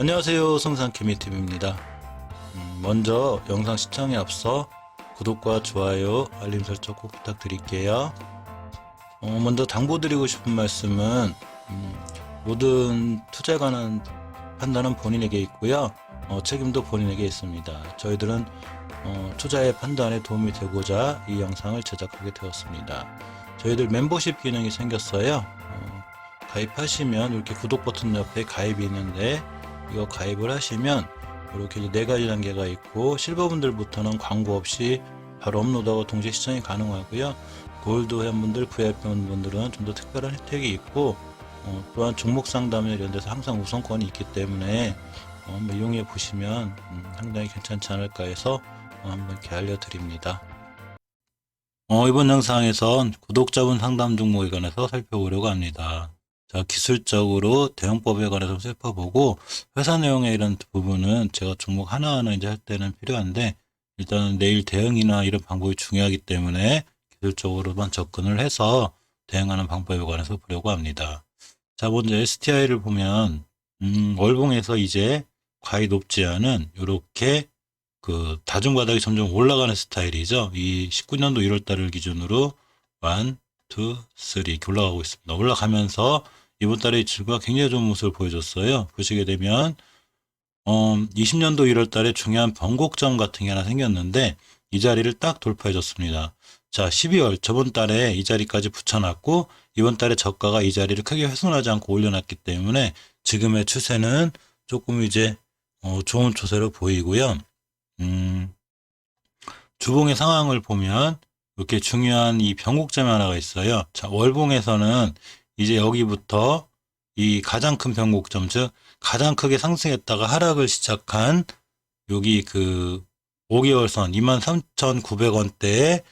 안녕하세요, 성산케미TV입니다. 먼저 영상 시청에 앞서 구독과 좋아요, 알림 설정 꼭 부탁드릴게요. 먼저 당부드리고 싶은 말씀은 모든 투자에 관한 판단은 본인에게 있고요. 책임도 본인에게 있습니다. 저희들은 투자의 판단에 도움이 되고자 이 영상을 제작하게 되었습니다. 저희들 멤버십 기능이 생겼어요. 가입하시면 이렇게 구독 버튼 옆에 가입이 있는데 이거 가입을 하시면 이렇게 네 가지 단계가 있고, 실버분들부터는 광고 없이 바로 업로드하고 동시에 시청이 가능하고요. 골드 회원분들, VIP 회원분들은 좀 더 특별한 혜택이 있고, 또한 종목 상담이나 이런 데서 항상 우선권이 있기 때문에 한번 이용해 보시면 상당히 괜찮지 않을까 해서 한번 이렇게 알려드립니다. 이번 영상에선 구독자분 상담 종목에 관해서 살펴보려고 합니다. 자, 기술적으로 대응법에 관해서 살펴보고, 회사 내용의 이런 부분은 제가 종목 하나하나 이제 할 때는 필요한데, 일단은 내일 대응이나 이런 방법이 중요하기 때문에 기술적으로만 접근을 해서 대응하는 방법에 관해서 보려고 합니다. 자, 먼저 STI를 보면, 월봉에서 이제 과히 높지 않은 요렇게 그 다중바닥이 점점 올라가는 스타일이죠. 이 19년도 1월 달을 기준으로 1, 2, 3 이렇게 올라가고 있습니다. 올라가면서 이번 달에 질과 굉장히 좋은 모습을 보여줬어요. 보시게 되면 20년도 1월 달에 중요한 변곡점 같은 게 하나 생겼는데 이 자리를 딱 돌파해 줬습니다. 자, 12월 저번 달에 이 자리까지 붙여놨고 이번 달에 저가가 이 자리를 크게 훼손하지 않고 올려놨기 때문에 지금의 추세는 조금 이제 좋은 추세로 보이고요. 주봉의 상황을 보면 이렇게 중요한 이 변곡점이 하나가 있어요. 자, 월봉에서는 이제 여기부터 이 가장 큰 변곡점, 즉 가장 크게 상승했다가 하락을 시작한 여기 그 5개월 선 23,900원대에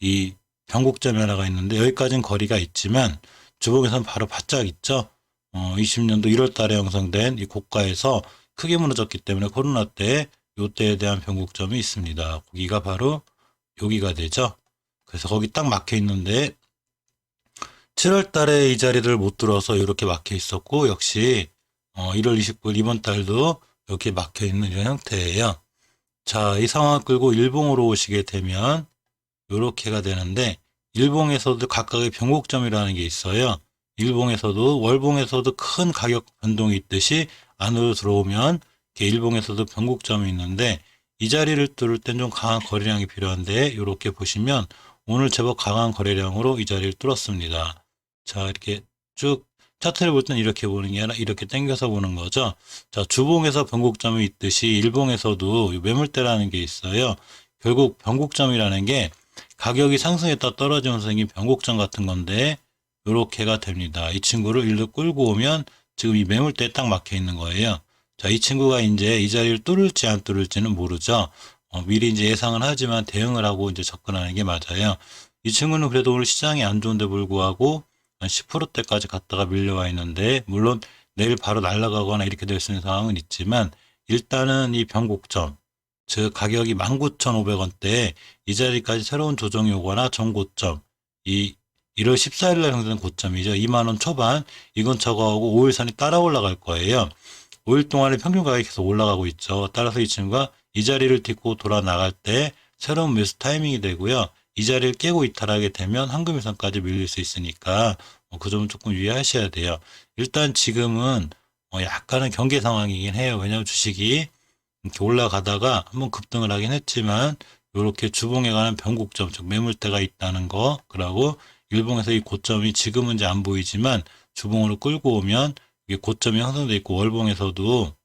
이 변곡점이 하나가 있는데, 여기까지는 거리가 있지만 주봉에서는 바로 바짝 있죠. 20년도 1월 달에 형성된 이 고가에서 크게 무너졌기 때문에 코로나 때 요때에 대한 변곡점이 있습니다. 거기가 바로 여기가 되죠. 그래서 거기 딱 막혀 있는데 7월 달에 이 자리를 못 들어서 이렇게 막혀 있었고, 역시 1월 29일 이번 달도 이렇게 막혀 있는 이런 형태예요. 자, 이 상황을 끌고 일봉으로 오시게 되면 이렇게가 되는데, 일봉에서도 각각의 변곡점이라는 게 있어요. 일봉에서도 월봉에서도 큰 가격 변동이 있듯이 안으로 들어오면 일봉에서도 변곡점이 있는데, 이 자리를 뚫을 땐 좀 강한 거래량이 필요한데 이렇게 보시면 오늘 제법 강한 거래량으로 이 자리를 뚫었습니다. 자, 이렇게 쭉 차트를 볼 때는 이렇게 보는 게 아니라 이렇게 당겨서 보는 거죠. 자, 주봉에서 변곡점이 있듯이 일봉에서도 매물대라는 게 있어요. 결국 변곡점이라는 게 가격이 상승했다 떨어지면서 생긴 변곡점 같은 건데 이렇게가 됩니다. 이 친구를 일로 끌고 오면 지금 이 매물대에 딱 막혀 있는 거예요. 자, 이 친구가 이제 이 자리를 뚫을지 안 뚫을지는 모르죠. 미리 이제 예상은 하지만 대응을 하고 이제 접근하는 게 맞아요. 이 친구는 그래도 오늘 시장이 안 좋은데 불구하고 한 10%대까지 갔다가 밀려와 있는데, 물론 내일 바로 날아가거나 이렇게 될 수 있는 상황은 있지만 일단은 이 변곡점, 즉 가격이 19,500원대에 이 자리까지 새로운 조정이 오거나 전고점, 이 1월 14일 날 형성된 고점이죠. 2만원 초반, 이건 저거하고 5일선이 따라 올라갈 거예요. 5일 동안에 평균 가격이 계속 올라가고 있죠. 따라서 이 친구가 이 자리를 딛고 돌아 나갈 때 새로운 매수 타이밍이 되고요. 이 자리를 깨고 이탈하게 되면 황금일선까지 밀릴 수 있으니까 그 점은 조금 유의하셔야 돼요. 일단 지금은 약간은 경계 상황이긴 해요. 왜냐하면 주식이 이렇게 올라가다가 한번 급등을 하긴 했지만 이렇게 주봉에 관한 변곡점, 즉 매물대가 있다는 거, 그리고 일봉에서 이 고점이 지금은 이제 안 보이지만 주봉으로 끌고 오면 이게 고점이 형성돼 있고, 월봉에서도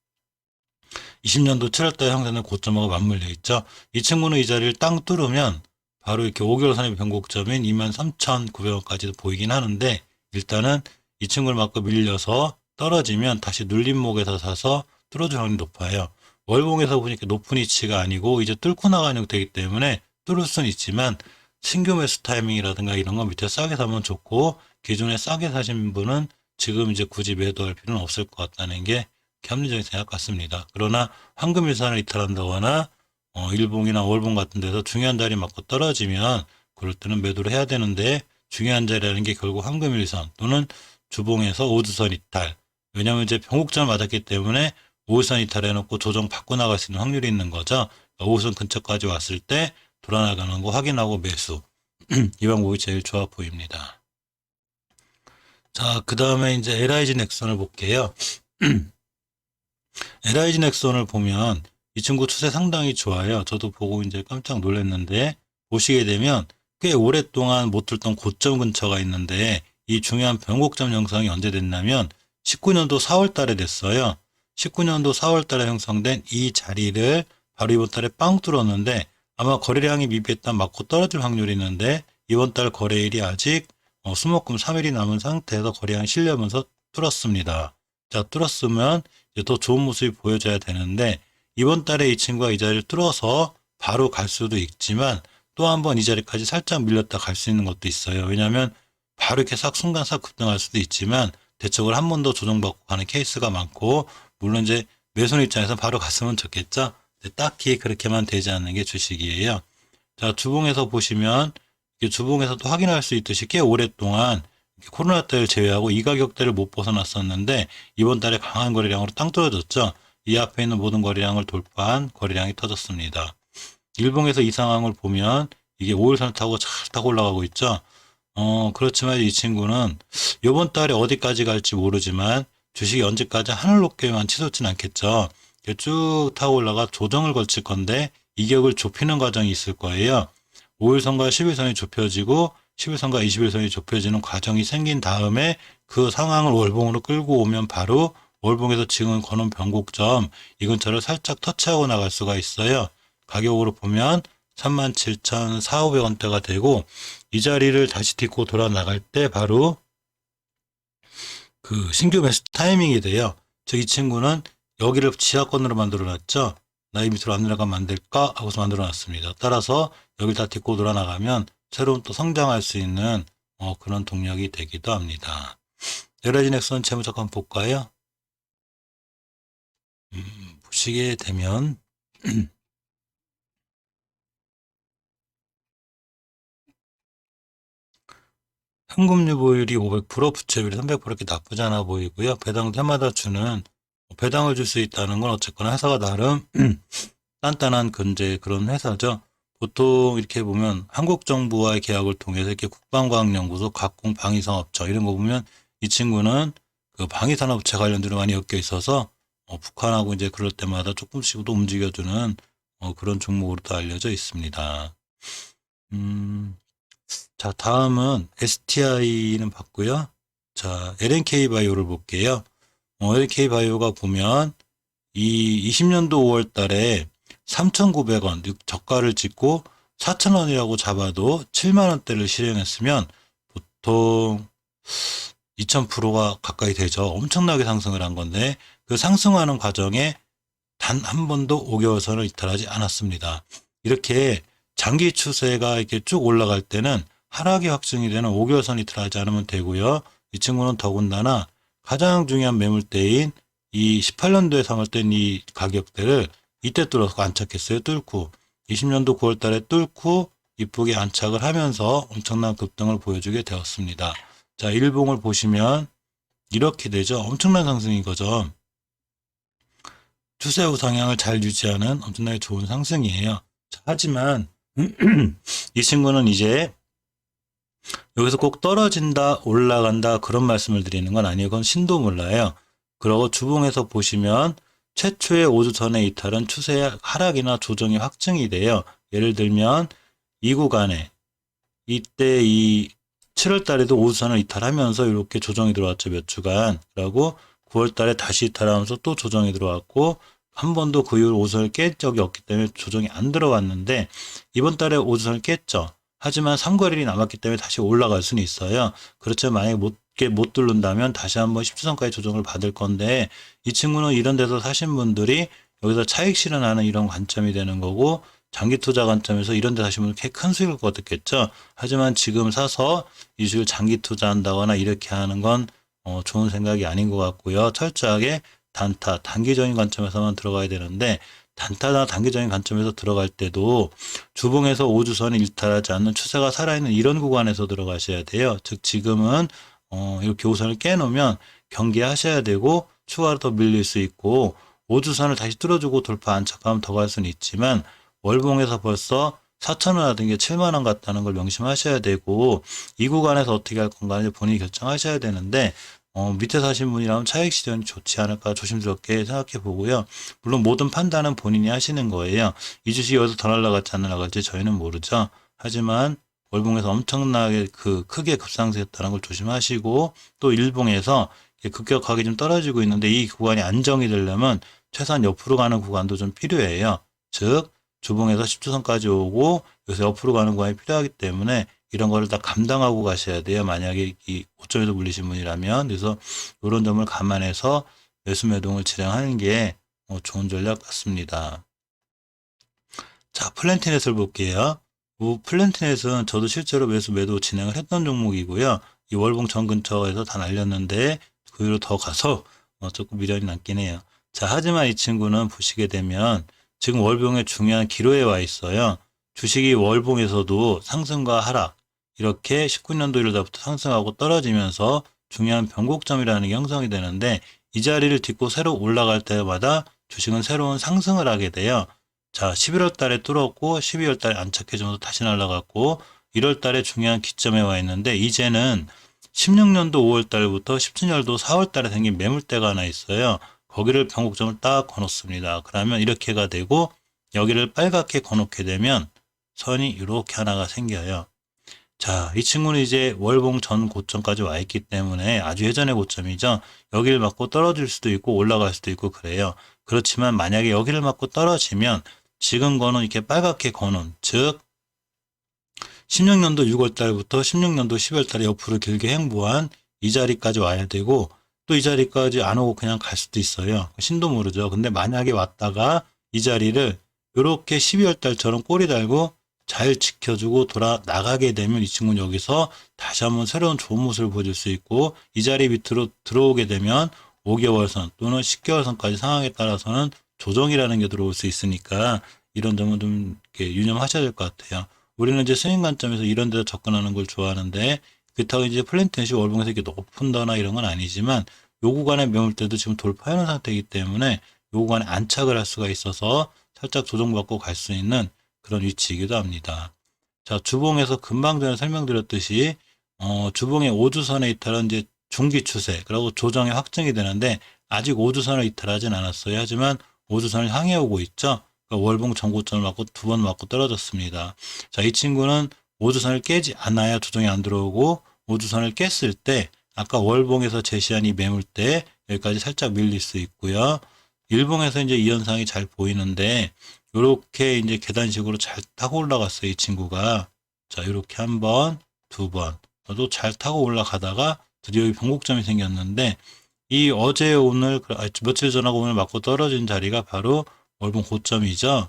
20년도 7월달에 형성된 고점하고 맞물려 있죠. 이 친구는 이 자리를 땅 뚫으면 바로 이렇게 5개월 선의 변곡점인 23,900원까지도 보이긴 하는데, 일단은 이 친구를 맞고 밀려서 떨어지면 다시 눌림목에서 사서 뚫어줄 확률이 높아요. 월봉에서 보니까 높은 위치가 아니고 이제 뚫고 나가는 형태이기 때문에 뚫을 수는 있지만 신규 매수 타이밍이라든가 이런 거 밑에 싸게 사면 좋고, 기존에 싸게 사신 분은 지금 이제 굳이 매도할 필요는 없을 것 같다는 게 합리적인 생각 같습니다. 그러나 황금일선을 이탈한다거나 일봉이나 월봉 같은 데서 중요한 자리 맞고 떨어지면 그럴 때는 매도를 해야 되는데, 중요한 자리라는 게 결국 황금일선 또는 주봉에서 오주선 이탈. 왜냐하면 이제 변곡점을 맞았기 때문에 5일선 이탈해놓고 조정 받고 나갈 수 있는 확률이 있는 거죠. 5일선 근처까지 왔을 때 돌아나가는 거 확인하고 매수. 이 방법이 제일 좋아 보입니다. 자, 그 다음에 이제 LIG 넥슨을 볼게요. LIG 넥슨을 보면 이 친구 추세 상당히 좋아요. 저도 보고 이제 깜짝 놀랐는데 보시게 되면 꽤 오랫동안 못 들던 고점 근처가 있는데 이 중요한 변곡점 형성이 언제 됐냐면 19년도 4월 달에 됐어요. 19년도 4월 달에 형성된 이 자리를 바로 이번 달에 빵 뚫었는데 아마 거래량이 미비했다 맞고 떨어질 확률이 있는데 이번 달 거래일이 아직 수목금 3일이 남은 상태에서 거래량이 실려면서 뚫었습니다. 자, 뚫었으면 이제 더 좋은 모습이 보여져야 되는데 이번 달에 이 친구가 이 자리를 뚫어서 바로 갈 수도 있지만 또 한 번 이 자리까지 살짝 밀렸다 갈 수 있는 것도 있어요. 왜냐하면 바로 이렇게 싹 순간 싹 급등할 수도 있지만 대책을 한 번 더 조정받고 가는 케이스가 많고 물론 이제 매수인 입장에서 바로 갔으면 좋겠죠. 딱히 그렇게만 되지 않는 게 주식이에요. 자, 주봉에서 보시면 주봉에서도 확인할 수 있듯이 꽤 오랫동안 코로나 때를 제외하고 이 가격대를 못 벗어났었는데 이번 달에 강한 거래량으로 땅 떨어졌죠. 이 앞에 있는 모든 거래량을 돌파한 거래량이 터졌습니다. 일봉에서 이 상황을 보면 이게 5일선을 타고 잘 타고 올라가고 있죠. 그렇지만 이 친구는 이번 달에 어디까지 갈지 모르지만 주식이 언제까지 하늘 높게만 치솟진 않겠죠. 쭉 타고 올라가 조정을 거칠 건데 이격을 좁히는 과정이 있을 거예요. 5일선과 10일선이 좁혀지고 10일선과 20일선이 좁혀지는 과정이 생긴 다음에 그 상황을 월봉으로 끌고 오면 바로 월봉에서 지금 거는 변곡점 이 근처를 살짝 터치하고 나갈 수가 있어요. 가격으로 보면 37,400원대가 되고 이 자리를 다시 딛고 돌아 나갈 때 바로 그 신규 매수 타이밍이 돼요. 즉 이 친구는 여기를 지하권으로 만들어 놨죠. 나 이 밑으로 안 내려가면 안 될까 하고서 만들어 놨습니다. 따라서 여기를 다 딛고 돌아 나가면 새로운 또 성장할 수 있는 그런 동력이 되기도 합니다. LIG 넥슨 재무적 한번 볼까요? 보시게 되면 현금 유보율이 500%, 부채율이 300% 이렇게 나쁘지 않아 보이고요. 배당도 해마다 주는 배당을 줄 수 있다는 건 어쨌거나 회사가 나름 단단한 그런 회사죠. 보통 이렇게 보면 한국 정부와의 계약을 통해서 이렇게 국방과학연구소, 각공 방위산업청 이런 거 보면 이 친구는 그 방위산업체 관련들이 많이 엮여 있어서 북한하고 이제 그럴 때마다 조금씩도 움직여주는 그런 종목으로도 알려져 있습니다. 자, 다음은 STI는 봤고요. 자, LNK 바이오를 볼게요. LNK 바이오가 보면 이 20년도 5월 달에 3,900원, 저가를 찍고 4,000원이라고 잡아도 7만원대를 실현했으면 보통 2000%가 가까이 되죠. 엄청나게 상승을 한 건데 그 상승하는 과정에 단 한 번도 5개월선을 이탈하지 않았습니다. 이렇게 장기 추세가 이렇게 쭉 올라갈 때는 하락이 확정이 되는 5개월선 이탈하지 않으면 되고요. 이 친구는 더군다나 가장 중요한 매물대인 이 18년도에 상을된 이 가격대를 이때 뚫어서 안착했어요. 뚫고 20년도 9월 달에 뚫고 이쁘게 안착을 하면서 엄청난 급등을 보여주게 되었습니다. 자, 일봉을 보시면 이렇게 되죠. 엄청난 상승인 거죠. 추세 우상향을 잘 유지하는 엄청나게 좋은 상승이에요. 자, 하지만 이 친구는 이제 여기서 꼭 떨어진다, 올라간다 그런 말씀을 드리는 건 아니에요. 그건 신도 몰라요. 그리고 주봉에서 보시면 최초의 5주 전의 이탈은 추세의 하락이나 조정이 확증이 돼요. 예를 들면 이 구간에 이때 이 7월 달에도 5주선을 이탈하면서 이렇게 조정이 들어왔죠. 몇 주간. 그리고 9월 달에 다시 이탈하면서 또 조정이 들어왔고 한 번도 그 이후로 5주선을 깬 적이 없기 때문에 조정이 안 들어왔는데 이번 달에 5주선을 깼죠. 하지만 3거래일이 남았기 때문에 다시 올라갈 수는 있어요. 그렇지만 만약에 못 뚫는다면 다시 한번 10주선까지 조정을 받을 건데 이 친구는 이런 데서 사신 분들이 여기서 차익 실현하는 이런 관점이 되는 거고 장기 투자 관점에서 이런 데 사시면 큰 수익을 거뒀겠죠. 하지만 지금 사서 이 주식을 장기 투자한다거나 이렇게 하는 건 좋은 생각이 아닌 것 같고요. 철저하게 단타, 단기적인 관점에서만 들어가야 되는데 단타나 단기적인 관점에서 들어갈 때도 주봉에서 5주선을 일탈하지 않는 추세가 살아있는 이런 구간에서 들어가셔야 돼요. 즉 지금은 이렇게 5선을 깨놓으면 경계하셔야 되고 추가로 더 밀릴 수 있고 5주선을 다시 뚫어주고 돌파 안착하면 더 갈 수는 있지만 월봉에서 벌써 4,000원 하던 게 7만 원 같다는 걸 명심하셔야 되고 이 구간에서 어떻게 할 건가는 본인이 결정하셔야 되는데 밑에 사신 분이라면 차익 실현이 좋지 않을까 조심스럽게 생각해 보고요. 물론 모든 판단은 본인이 하시는 거예요. 이 주식이 여기서 더 날라갈지 안 날라갈지 저희는 모르죠. 하지만 월봉에서 엄청나게 크게 급상승했다는 걸 조심하시고 또 일봉에서 급격하게 좀 떨어지고 있는데 이 구간이 안정이 되려면 최소한 옆으로 가는 구간도 좀 필요해요. 즉 주봉에서 10주선까지 오고 여기서 옆으로 가는 구간이 필요하기 때문에 이런 거를 다 감당하고 가셔야 돼요. 만약에 이 5점에서 물리신 분이라면. 그래서 이런 점을 감안해서 매수 매동을 진행하는 게 좋은 전략 같습니다. 자, 플랜티넷을 볼게요. 플랜티넷은 저도 실제로 매수 매도 진행을 했던 종목이고요. 이 월봉 전 근처에서 다 날렸는데 그 위로 더 가서 조금 미련이 남긴 해요. 자, 하지만 이 친구는 보시게 되면 지금 월봉의 중요한 기로에 와 있어요. 주식이 월봉에서도 상승과 하락 이렇게 19년도 1월달부터 상승하고 떨어지면서 중요한 변곡점이라는 게 형성이 되는데 이 자리를 딛고 새로 올라갈 때마다 주식은 새로운 상승을 하게 돼요. 자, 11월 달에 뚫었고 12월 달에 안착해주면서 다시 날아갔고 1월 달에 중요한 기점에 와 있는데 이제는 16년도 5월 달부터 17년도 4월 달에 생긴 매물대가 하나 있어요. 거기를 변곡점을 딱 거놓습니다. 그러면 이렇게가 되고 여기를 빨갛게 거놓게 되면 선이 이렇게 하나가 생겨요. 자, 이 친구는 이제 월봉 전 고점까지 와 있기 때문에 아주 예전의 고점이죠. 여기를 맞고 떨어질 수도 있고 올라갈 수도 있고 그래요. 그렇지만 만약에 여기를 맞고 떨어지면 지금 거는 이렇게 빨갛게 거는 즉 16년도 6월 달부터 16년도 10월 달에 옆으로 길게 행보한 이 자리까지 와야 되고 또 이 자리까지 안 오고 그냥 갈 수도 있어요. 신도 모르죠. 근데 만약에 왔다가 이 자리를 이렇게 12월 달처럼 꼬리 달고 잘 지켜주고 돌아 나가게 되면 이 친구는 여기서 다시 한번 새로운 좋은 모습을 보여줄 수 있고 이 자리 밑으로 들어오게 되면 5개월선 또는 10개월선까지 상황에 따라서는 조정이라는 게 들어올 수 있으니까 이런 점은 좀 이렇게 유념하셔야 될 것 같아요. 우리는 이제 스윙 관점에서 이런 데서 접근하는 걸 좋아하는데 그렇다고 이제 플랜티넷이 월봉에서 이렇게 높은다나 이런 건 아니지만 요 구간의 매물대도 지금 돌파해놓은 상태이기 때문에 요 구간에 안착을 할 수가 있어서 살짝 조정받고 갈 수 있는 그런 위치이기도 합니다. 자, 주봉에서 금방 전에 설명드렸듯이 주봉의 5주선의 이탈은 이제 중기 추세 그리고 조정이 확정이 되는데 아직 5주선을 이탈하진 않았어요. 하지만 5주선을 향해 오고 있죠. 그러니까 월봉 전고점을 맞고 두 번 맞고 떨어졌습니다. 자, 이 친구는 5주선을 깨지 않아야 조정이 안 들어오고 5주선을 깼을 때 아까 월봉에서 제시한 이 매물대 여기까지 살짝 밀릴 수 있고요. 일봉에서 이제 이 현상이 잘 보이는데 이렇게 이제 계단식으로 잘 타고 올라갔어요. 이 친구가. 자, 이렇게 한 번, 두 번. 또 잘 타고 올라가다가 드디어 변곡점이 생겼는데 이 어제 오늘 며칠 전하고 오늘 맞고 떨어진 자리가 바로 월봉 고점이죠.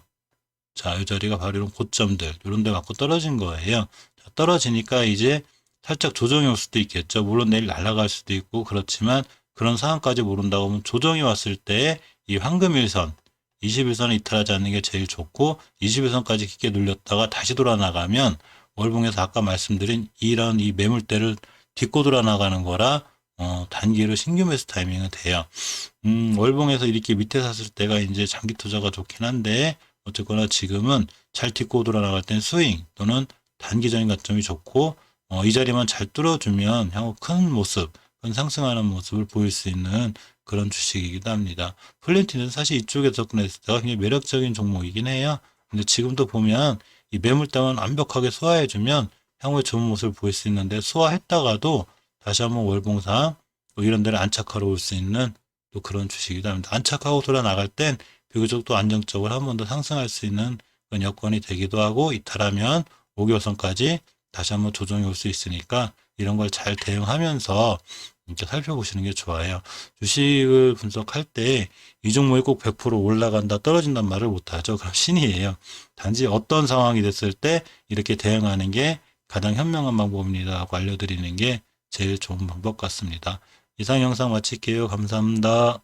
자, 이 자리가 바로 이런 고점들 이런 데 맞고 떨어진 거예요. 자, 떨어지니까 이제 살짝 조정이 올 수도 있겠죠. 물론 내일 날아갈 수도 있고 그렇지만 그런 상황까지 모른다고 하면 조정이 왔을 때 이 황금일선 21선을 이탈하지 않는 게 제일 좋고 21선까지 깊게 눌렸다가 다시 돌아 나가면 월봉에서 아까 말씀드린 이런 이 매물대를 딛고 돌아 나가는 거라 단기로 신규 매수 타이밍은 돼요. 월봉에서 이렇게 밑에 샀을 때가 이제 장기 투자가 좋긴 한데 어쨌거나 지금은 잘 딛고 돌아 나갈 땐 스윙 또는 단기적인 관점이 좋고 이 자리만 잘 뚫어주면 향후 큰 모습, 큰 상승하는 모습을 보일 수 있는 그런 주식이기도 합니다. 플랜티는 사실 이쪽에 접근했을 때가 굉장히 매력적인 종목이긴 해요. 근데 지금도 보면 이 매물대만 완벽하게 소화해주면 향후에 좋은 모습을 보일 수 있는데 소화했다가도 다시 한번 월봉상 이런 데를 안착하러 올 수 있는 또 그런 주식이기도 합니다. 안착하고 돌아 나갈 땐 비교적 또 안정적으로 한 번 더 상승할 수 있는 그런 여건이 되기도 하고 이탈하면 5개월선까지 다시 한번 조정이 올 수 있으니까 이런 걸 잘 대응하면서 이렇게 살펴보시는 게 좋아요. 주식을 분석할 때 이 종목이 꼭 100% 올라간다 떨어진다는 말을 못하죠. 그럼 신이에요. 단지 어떤 상황이 됐을 때 이렇게 대응하는 게 가장 현명한 방법입니다 하고 알려드리는 게 제일 좋은 방법 같습니다. 이상 영상 마칠게요. 감사합니다.